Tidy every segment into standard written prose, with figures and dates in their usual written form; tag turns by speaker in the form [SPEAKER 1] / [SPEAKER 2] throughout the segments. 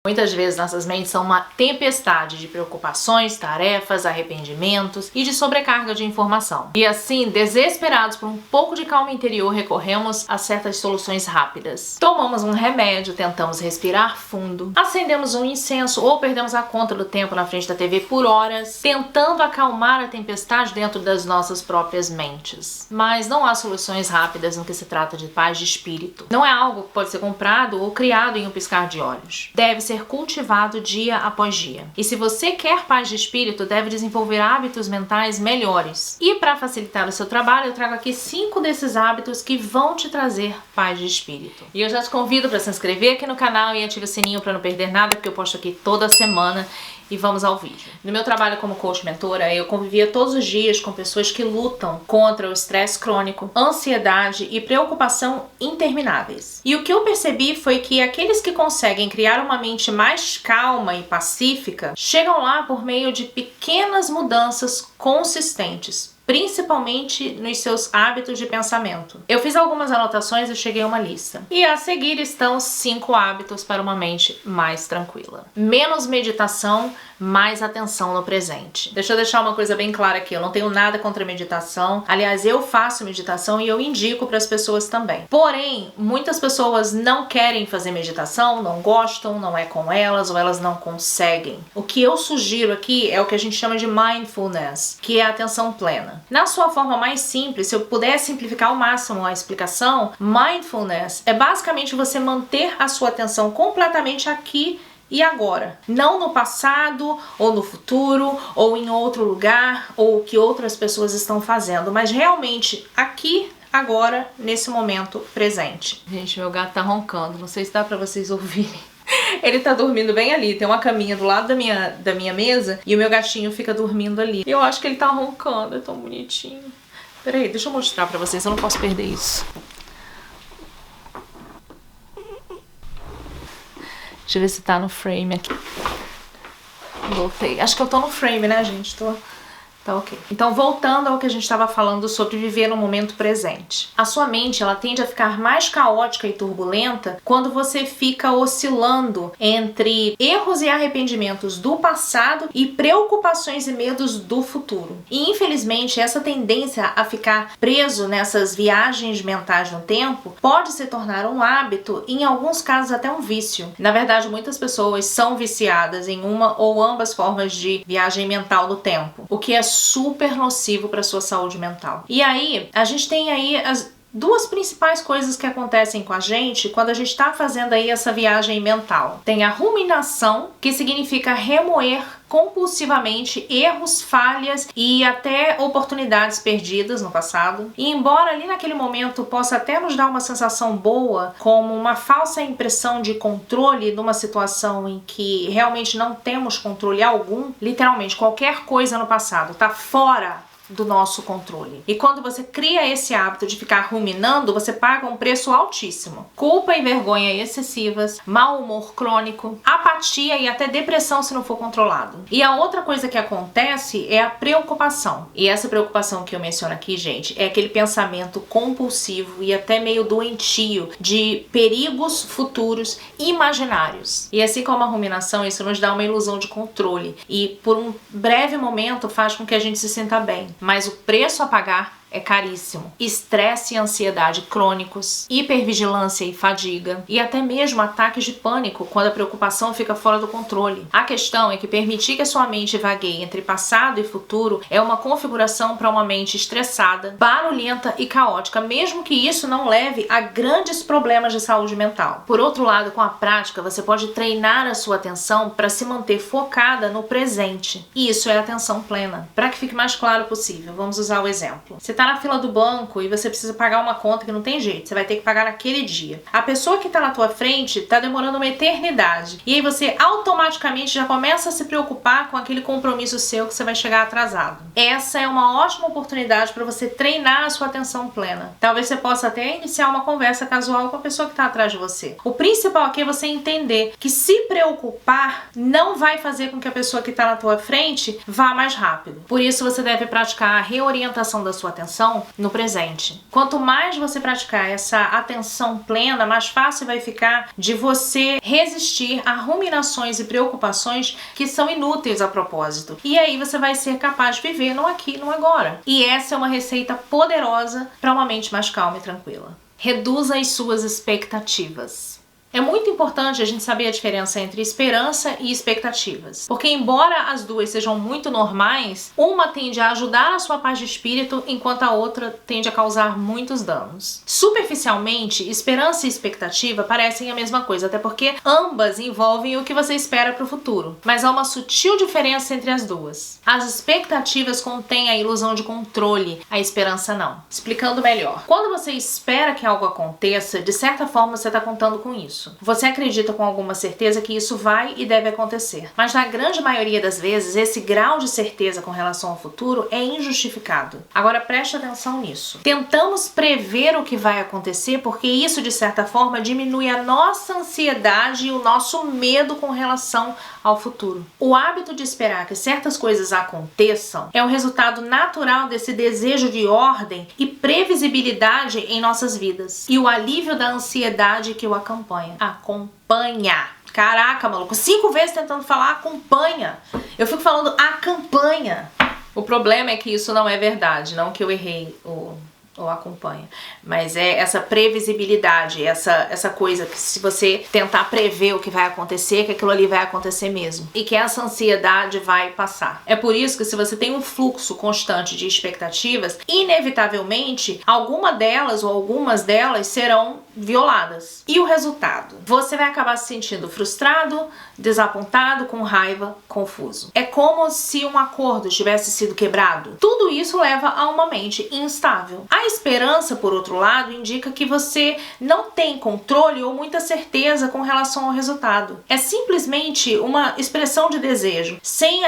[SPEAKER 1] Muitas vezes nossas mentes são uma tempestade de preocupações, tarefas, arrependimentos e de sobrecarga de informação. E assim, desesperados por um pouco de calma interior, recorremos a certas soluções rápidas. Tomamos um remédio, tentamos respirar fundo, acendemos um incenso ou perdemos a conta do tempo na frente da TV por horas, tentando acalmar a tempestade dentro das nossas próprias mentes. Mas não há soluções rápidas no que se trata de paz de espírito. Não é algo que pode ser comprado ou criado em um piscar de olhos. Deve ser cultivado dia após dia. E se você quer paz de espírito, deve desenvolver hábitos mentais melhores. E para facilitar o seu trabalho, eu trago aqui 5 desses hábitos que vão te trazer paz de espírito. E eu já te convido para se inscrever aqui no canal e ativar o sininho para não perder nada, porque eu posto aqui toda semana. E vamos ao vídeo. No meu trabalho como coach mentora, eu convivia todos os dias com pessoas que lutam contra o estresse crônico, ansiedade e preocupação intermináveis. E o que eu percebi foi que aqueles que conseguem criar uma mente mais calma e pacífica chegam lá por meio de pequenas mudanças consistentes, principalmente nos seus hábitos de pensamento. Eu fiz algumas anotações e cheguei a uma lista. E a seguir estão 5 hábitos para uma mente mais tranquila. Menos meditação, mais atenção no presente. Deixa eu deixar uma coisa bem clara aqui, eu não tenho nada contra meditação. Aliás, eu faço meditação e eu indico para as pessoas também. Porém, muitas pessoas não querem fazer meditação, não gostam, não é com elas ou elas não conseguem. O que eu sugiro aqui é o que a gente chama de mindfulness, que é a atenção plena. Na sua forma mais simples, se eu puder simplificar ao máximo a explicação, mindfulness é basicamente você manter a sua atenção completamente aqui e agora. Não no passado, ou no futuro, ou em outro lugar, ou o que outras pessoas estão fazendo, mas realmente aqui, agora, nesse momento presente. Gente, meu gato tá roncando, não sei se dá pra vocês ouvirem. Ele tá dormindo bem ali, tem uma caminha do lado da minha mesa e o meu gatinho fica dormindo ali. Eu acho que ele tá roncando, é tão bonitinho. Peraí, deixa eu mostrar pra vocês, eu não posso perder isso. Deixa eu ver se tá no frame aqui. Voltei. Acho que eu tô no frame, né, gente? Tá ok. Então, voltando ao que a gente estava falando sobre viver no momento presente. A sua mente, ela tende a ficar mais caótica e turbulenta quando você fica oscilando entre erros e arrependimentos do passado e preocupações e medos do futuro. E, infelizmente, essa tendência a ficar preso nessas viagens mentais no tempo pode se tornar um hábito e, em alguns casos, até um vício. Na verdade, muitas pessoas são viciadas em uma ou ambas formas de viagem mental no tempo, o que é super nocivo para sua saúde mental. E aí, a gente tem aí as 2 principais coisas que acontecem com a gente quando a gente está fazendo aí essa viagem mental. Tem a ruminação, que significa remoer compulsivamente erros, falhas e até oportunidades perdidas no passado. E embora ali naquele momento possa até nos dar uma sensação boa, como uma falsa impressão de controle numa situação em que realmente não temos controle algum, literalmente qualquer coisa no passado está fora do nosso controle. E quando você cria esse hábito de ficar ruminando, você paga um preço altíssimo. Culpa e vergonha excessivas, mau humor crônico, apatia e até depressão se não for controlado. E a outra coisa que acontece é a preocupação. E essa preocupação que eu menciono aqui, gente, é aquele pensamento compulsivo e até meio doentio de perigos futuros imaginários. E assim como a ruminação, isso nos dá uma ilusão de controle e por um breve momento faz com que a gente se sinta bem. Mas o preço a pagar é caríssimo. Estresse e ansiedade crônicos, hipervigilância e fadiga, e até mesmo ataques de pânico quando a preocupação fica fora do controle. A questão é que permitir que a sua mente vagueie entre passado e futuro é uma configuração para uma mente estressada, barulhenta e caótica, mesmo que isso não leve a grandes problemas de saúde mental. Por outro lado, com a prática, você pode treinar a sua atenção para se manter focada no presente. E isso é atenção plena. Para que fique mais claro possível, vamos usar o exemplo. Você tá na fila do banco e você precisa pagar uma conta que não tem jeito, você vai ter que pagar naquele dia. A pessoa que tá na tua frente tá demorando uma eternidade. E aí você automaticamente já começa a se preocupar com aquele compromisso seu que você vai chegar atrasado. Essa é uma ótima oportunidade para você treinar a sua atenção plena. Talvez você possa até iniciar uma conversa casual com a pessoa que tá atrás de você. O principal aqui é você entender que se preocupar não vai fazer com que a pessoa que tá na tua frente vá mais rápido. Por isso você deve praticar a reorientação da sua atenção atenção no presente. Quanto mais você praticar essa atenção plena, mais fácil vai ficar de você resistir a ruminações e preocupações que são inúteis a propósito. E aí você vai ser capaz de viver no aqui e no agora. E essa é uma receita poderosa para uma mente mais calma e tranquila. Reduza as suas expectativas. É muito importante a gente saber a diferença entre esperança e expectativas, porque embora as duas sejam muito normais, uma tende a ajudar a sua paz de espírito, enquanto a outra tende a causar muitos danos. Superficialmente, esperança e expectativa parecem a mesma coisa, até porque ambas envolvem o que você espera para o futuro, mas há uma sutil diferença entre as duas. As expectativas contêm a ilusão de controle, a esperança não. Explicando melhor, quando você espera que algo aconteça, de certa forma você está contando com isso. Você acredita com alguma certeza que isso vai e deve acontecer. Mas na grande maioria das vezes, esse grau de certeza com relação ao futuro é injustificado. Agora preste atenção nisso. Tentamos prever o que vai acontecer porque isso, de certa forma, diminui a nossa ansiedade e o nosso medo com relação ao futuro. O hábito de esperar que certas coisas aconteçam é um resultado natural desse desejo de ordem e previsibilidade em nossas vidas e o alívio da ansiedade que o acompanha. Acompanha. Caraca, maluco, 5 vezes tentando falar acompanha. Eu fico falando a campanha. O problema é que isso não é verdade, não que eu errei ou acompanha, mas é essa previsibilidade, essa coisa que se você tentar prever o que vai acontecer, que aquilo ali vai acontecer mesmo e que essa ansiedade vai passar. É por isso que se você tem um fluxo constante de expectativas, inevitavelmente alguma delas ou algumas delas serão violadas. E o resultado? Você vai acabar se sentindo frustrado, desapontado, com raiva, confuso. É como se um acordo tivesse sido quebrado. Tudo isso leva a uma mente instável. A esperança, por outro lado, indica que você não tem controle ou muita certeza com relação ao resultado. É simplesmente uma expressão de desejo, sem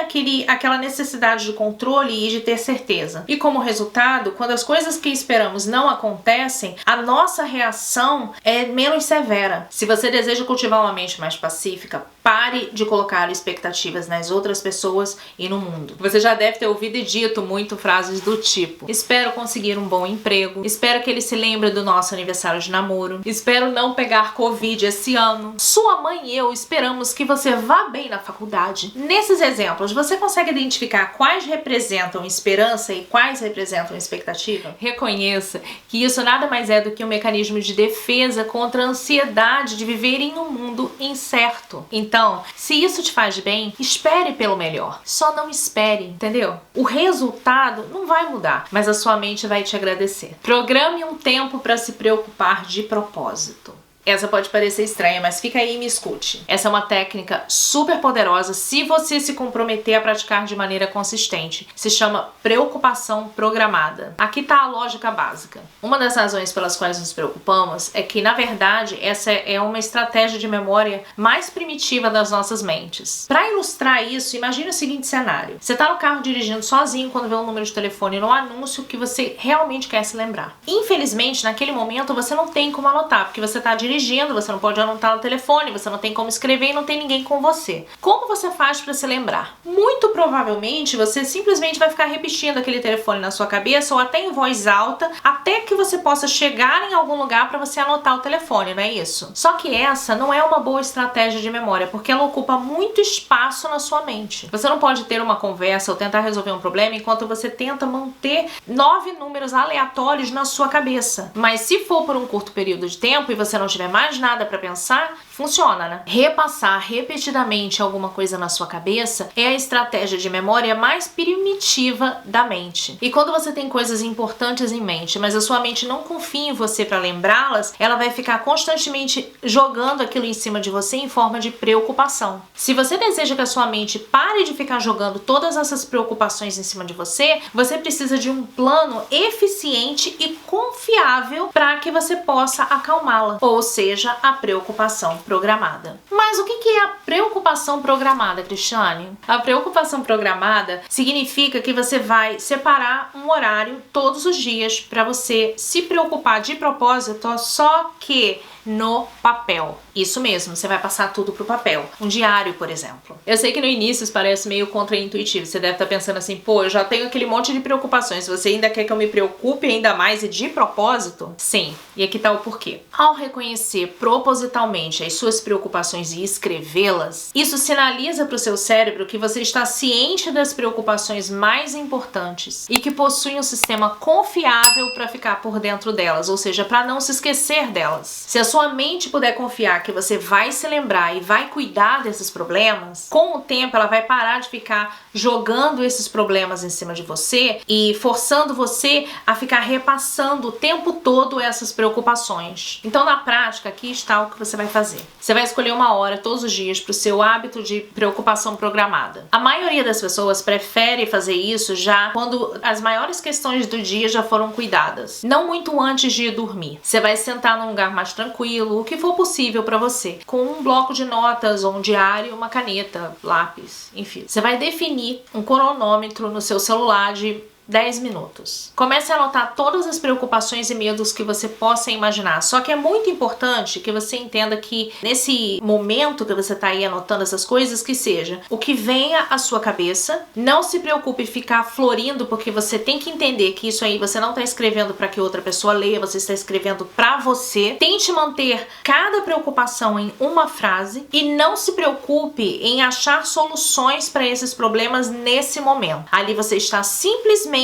[SPEAKER 1] aquela necessidade de controle e de ter certeza. E como resultado, quando as coisas que esperamos não acontecem, a nossa reação é menos severa. Se você deseja cultivar uma mente mais pacífica, pare de colocar expectativas nas outras pessoas e no mundo. Você já deve ter ouvido e dito muito frases do tipo: espero conseguir um bom emprego, espero que ele se lembre do nosso aniversário de namoro, espero não pegar Covid esse ano, sua mãe e eu esperamos que você vá bem na faculdade. Nesses exemplos, você consegue identificar quais representam esperança e quais representam expectativa? Reconheça que isso nada mais é do que um mecanismo de defesa contra a ansiedade de viver em um mundo incerto. Então, se isso te faz bem, espere pelo melhor. Só não espere, entendeu? O resultado não vai mudar, mas a sua mente vai te agradecer. Programe um tempo para se preocupar de propósito. Essa pode parecer estranha, mas fica aí e me escute. Essa é uma técnica super poderosa se você se comprometer a praticar de maneira consistente. Se chama preocupação programada. Aqui tá a lógica básica. Uma das razões pelas quais nos preocupamos é que, na verdade, essa é uma estratégia de memória mais primitiva das nossas mentes. Para ilustrar isso, imagine o seguinte cenário. Você tá no carro dirigindo sozinho quando vê um número de telefone no anúncio que você realmente quer se lembrar. Infelizmente, naquele momento, você não tem como anotar, porque você tá dirigindo, você não pode anotar no telefone, você não tem como escrever e não tem ninguém com você. Como você faz para se lembrar? Muito provavelmente você simplesmente vai ficar repetindo aquele telefone na sua cabeça ou até em voz alta, até que você possa chegar em algum lugar para você anotar o telefone, não é isso? Só que essa não é uma boa estratégia de memória, porque ela ocupa muito espaço na sua mente. Você não pode ter uma conversa ou tentar resolver um problema enquanto você tenta manter 9 números aleatórios na sua cabeça. Mas se for por um curto período de tempo e você não tiver mais nada para pensar, funciona, né? Repassar repetidamente alguma coisa na sua cabeça é a estratégia de memória mais primitiva da mente. E quando você tem coisas importantes em mente, mas a sua mente não confia em você para lembrá-las, ela vai ficar constantemente jogando aquilo em cima de você em forma de preocupação. Se você deseja que a sua mente pare de ficar jogando todas essas preocupações em cima de você, você precisa de um plano eficiente e confiável para que você possa acalmá-la, ou seja, a preocupação programada. Mas o que é a preocupação programada, Cristiane? A preocupação programada significa que você vai separar um horário todos os dias para você se preocupar de propósito, só que no papel. Isso mesmo, você vai passar tudo pro papel. Um diário, por exemplo. Eu sei que no início isso parece meio contraintuitivo. Você deve estar pensando assim, pô, eu já tenho aquele monte de preocupações. Você ainda quer que eu me preocupe ainda mais e de propósito? Sim. E aqui tá o porquê. Ao reconhecer propositalmente as suas preocupações e escrevê-las, isso sinaliza pro seu cérebro que você está ciente das preocupações mais importantes e que possui um sistema confiável para ficar por dentro delas, ou seja, para não se esquecer delas. Se a sua mente puder confiar que você vai se lembrar e vai cuidar desses problemas, com o tempo ela vai parar de ficar jogando esses problemas em cima de você e forçando você a ficar repassando o tempo todo essas preocupações. Então, na prática, aqui está o que você vai fazer. Você vai escolher uma hora todos os dias para o seu hábito de preocupação programada. A maioria das pessoas prefere fazer isso já quando as maiores questões do dia já foram cuidadas, não muito antes de ir dormir. Você vai sentar num lugar mais tranquilo, o que for possível para você, com um bloco de notas ou um diário, uma caneta, lápis, enfim. Você vai definir um cronômetro no seu celular de 10 minutos. Comece a anotar todas as preocupações e medos que você possa imaginar. Só que é muito importante que você entenda que nesse momento que você está aí anotando essas coisas, que seja o que venha à sua cabeça. Não se preocupe em ficar florindo, porque você tem que entender que isso aí você não está escrevendo para que outra pessoa leia, você está escrevendo para você. Tente manter cada preocupação em uma frase e não se preocupe em achar soluções para esses problemas nesse momento. Ali você está simplesmente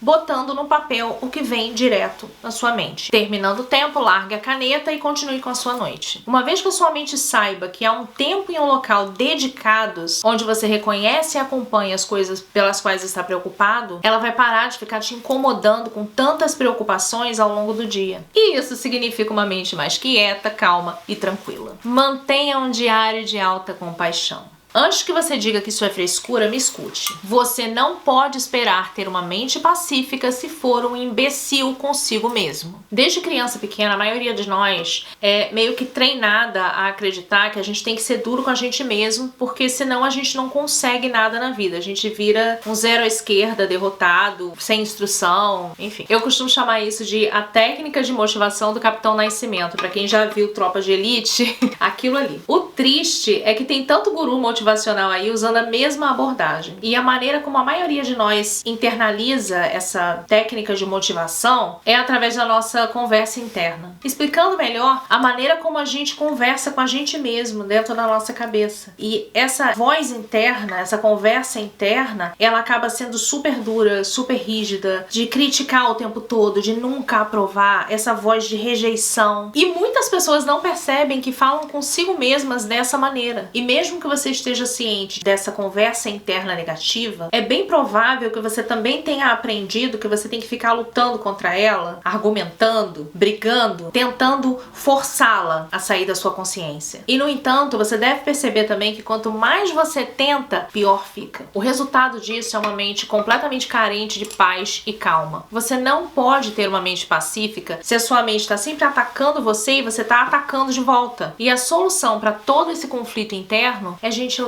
[SPEAKER 1] botando no papel o que vem direto na sua mente. Terminando o tempo, largue a caneta e continue com a sua noite. Uma vez que a sua mente saiba que há um tempo e um local dedicados, onde você reconhece e acompanha as coisas pelas quais está preocupado, ela vai parar de ficar te incomodando com tantas preocupações ao longo do dia. E isso significa uma mente mais quieta, calma e tranquila. Mantenha um diário de alta compaixão. Antes que você diga que isso é frescura, me escute. Você não pode esperar ter uma mente pacífica se for um imbecil consigo mesmo. Desde criança pequena, a maioria de nós é meio que treinada a acreditar que a gente tem que ser duro com a gente mesmo, porque senão a gente não consegue nada na vida. A gente vira um zero à esquerda, derrotado, sem instrução, enfim. Eu costumo chamar isso de a técnica de motivação do Capitão Nascimento. Pra quem já viu Tropa de Elite, aquilo ali. O triste é que tem tanto guru motivacional aí usando a mesma abordagem. E a maneira como a maioria de nós internaliza essa técnica de motivação é através da nossa conversa interna. Explicando melhor, a maneira como a gente conversa com a gente mesmo dentro da nossa cabeça. E essa voz interna, essa conversa interna, ela acaba sendo super dura, super rígida, de criticar o tempo todo, de nunca aprovar, essa voz de rejeição. E muitas pessoas não percebem que falam consigo mesmas dessa maneira. E mesmo que você esteja ciente dessa conversa interna negativa, é bem provável que você também tenha aprendido que você tem que ficar lutando contra ela, argumentando, brigando, tentando forçá-la a sair da sua consciência. E no entanto, você deve perceber também que quanto mais você tenta, pior fica. O resultado disso é uma mente completamente carente de paz e calma. Você não pode ter uma mente pacífica se a sua mente está sempre atacando você e você está atacando de volta. E a solução para todo esse conflito interno é gentileza.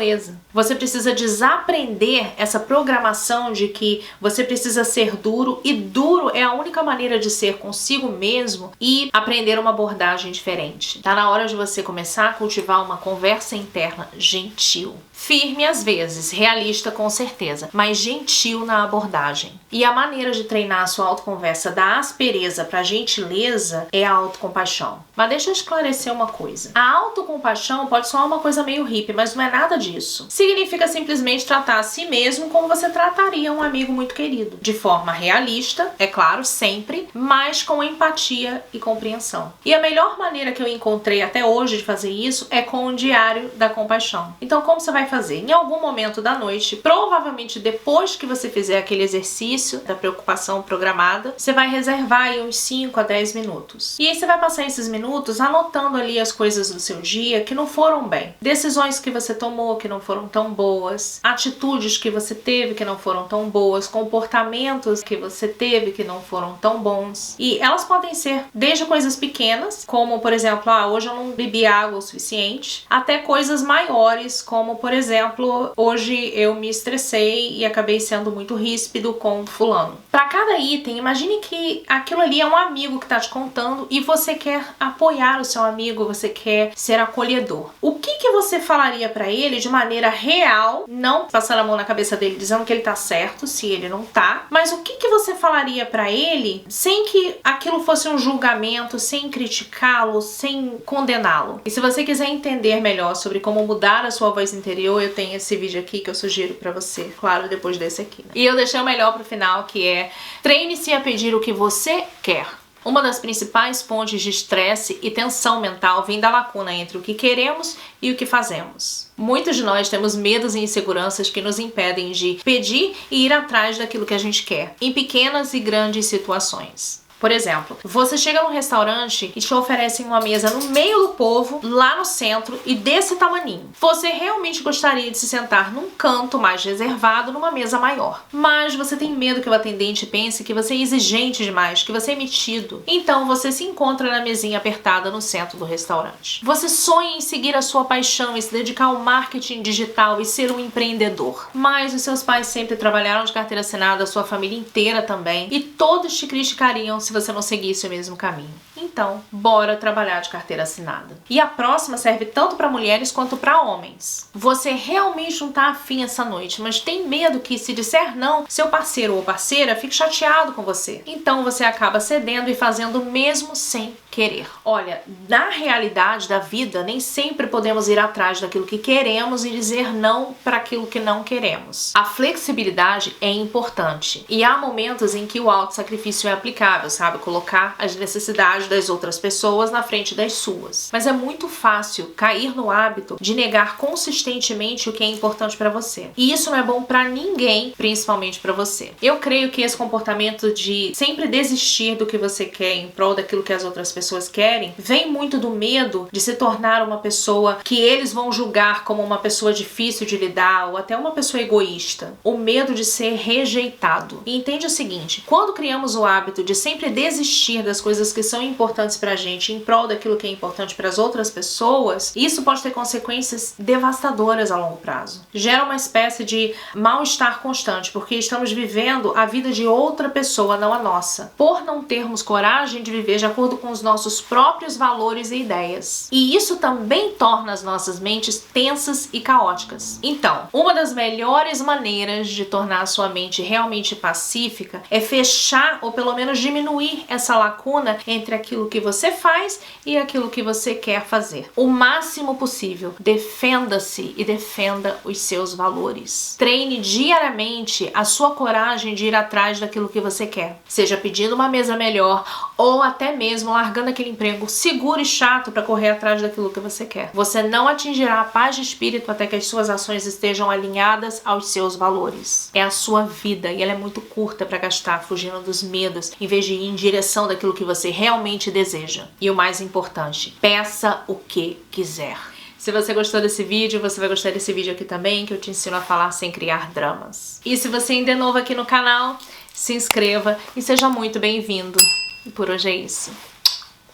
[SPEAKER 1] Você precisa desaprender essa programação de que você precisa ser duro, e duro é a única maneira de ser consigo mesmo, e aprender uma abordagem diferente. Tá na hora de você começar a cultivar uma conversa interna gentil. Firme às vezes, realista com certeza, mas gentil na abordagem. E a maneira de treinar a sua autoconversa da aspereza para gentileza é a autocompaixão. Mas deixa eu esclarecer uma coisa. A autocompaixão pode soar uma coisa meio hippie, mas não é nada disso. Significa simplesmente tratar a si mesmo como você trataria um amigo muito querido. De forma realista, é claro, sempre, mas com empatia e compreensão. E a melhor maneira que eu encontrei até hoje de fazer isso é com o diário da compaixão. Então, como você vai fazer? Em algum momento da noite, provavelmente depois que você fizer aquele exercício da preocupação programada, você vai reservar aí uns 5 a 10 minutos. E aí você vai passar esses minutos anotando ali as coisas do seu dia que não foram bem. Decisões que você tomou, ensinou que não foram tão boas, atitudes que você teve que não foram tão boas, comportamentos que você teve que não foram tão bons. E elas podem ser desde coisas pequenas, como por exemplo, hoje eu não bebi água o suficiente, até coisas maiores, como por exemplo, hoje eu me estressei e acabei sendo muito ríspido com fulano. Para cada item, imagine que aquilo ali é um amigo que tá te contando e você quer apoiar o seu amigo, você quer ser acolhedor. O que você falaria para ele de maneira real, não passando a mão na cabeça dele dizendo que ele tá certo, se ele não tá, mas o que você falaria para ele sem que aquilo fosse um julgamento, sem criticá-lo, sem condená-lo? E se você quiser entender melhor sobre como mudar a sua voz interior, eu tenho esse vídeo aqui que eu sugiro para você, claro, depois desse aqui, né? E eu deixei o melhor pro final, que é: treine-se a pedir o que você quer. Uma das principais fontes de estresse e tensão mental vem da lacuna entre o que queremos e o que fazemos. Muitos de nós temos medos e inseguranças que nos impedem de pedir e ir atrás daquilo que a gente quer, em pequenas e grandes situações. Por exemplo, você chega num restaurante e te oferecem uma mesa no meio do povo, lá no centro e desse tamaninho. Você realmente gostaria de se sentar num canto mais reservado, numa mesa maior. Mas você tem medo que o atendente pense que você é exigente demais, que você é metido. Então você se encontra na mesinha apertada no centro do restaurante. Você sonha em seguir a sua paixão e se dedicar ao marketing digital e ser um empreendedor. Mas os seus pais sempre trabalharam de carteira assinada, a sua família inteira também, e todos te criticariam se você não seguisse o mesmo caminho. Então, bora trabalhar de carteira assinada. E a próxima serve tanto para mulheres quanto para homens. Você realmente não tá afim essa noite, mas tem medo que, se disser não, seu parceiro ou parceira fique chateado com você. Então você acaba cedendo e fazendo mesmo sem querer. Olha, na realidade da vida, nem sempre podemos ir atrás daquilo que queremos e dizer não para aquilo que não queremos. A flexibilidade é importante e há momentos em que o autossacrifício é aplicável, sabe? Colocar as necessidades das outras pessoas na frente das suas. Mas é muito fácil cair no hábito de negar consistentemente o que é importante para você. E isso não é bom para ninguém, principalmente para você. Eu creio que esse comportamento de sempre desistir do que você quer em prol daquilo que as outras pessoas querem, vem muito do medo de se tornar uma pessoa que eles vão julgar como uma pessoa difícil de lidar ou até uma pessoa egoísta. O medo de ser rejeitado. E entende o seguinte, quando criamos o hábito de sempre desistir das coisas que são importantes pra gente em prol daquilo que é importante para as outras pessoas, isso pode ter consequências devastadoras a longo prazo. Gera uma espécie de mal-estar constante, porque estamos vivendo a vida de outra pessoa, não a nossa. Por não termos coragem de viver de acordo com os nossos próprios valores e ideias. E isso também torna as nossas mentes tensas e caóticas. Então, uma das melhores maneiras de tornar a sua mente realmente pacífica é fechar ou pelo menos diminuir essa lacuna entre aquilo que você faz e aquilo que você quer fazer. O máximo possível, defenda-se e defenda os seus valores. Treine diariamente a sua coragem de ir atrás daquilo que você quer. Seja pedindo uma mesa melhor ou até mesmo largando aquele emprego seguro e chato para correr atrás daquilo que você quer. Você não atingirá a paz de espírito até que as suas ações estejam alinhadas aos seus valores. É a sua vida e ela é muito curta para gastar fugindo dos medos, em vez de ir em direção daquilo que você realmente deseja. E o mais importante, peça o que quiser. Se você gostou desse vídeo, você vai gostar desse vídeo aqui também, que eu te ensino a falar sem criar dramas. E se você ainda é novo aqui no canal, se inscreva e seja muito bem-vindo. E por hoje é isso.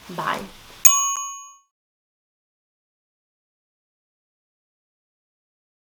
[SPEAKER 1] Bye!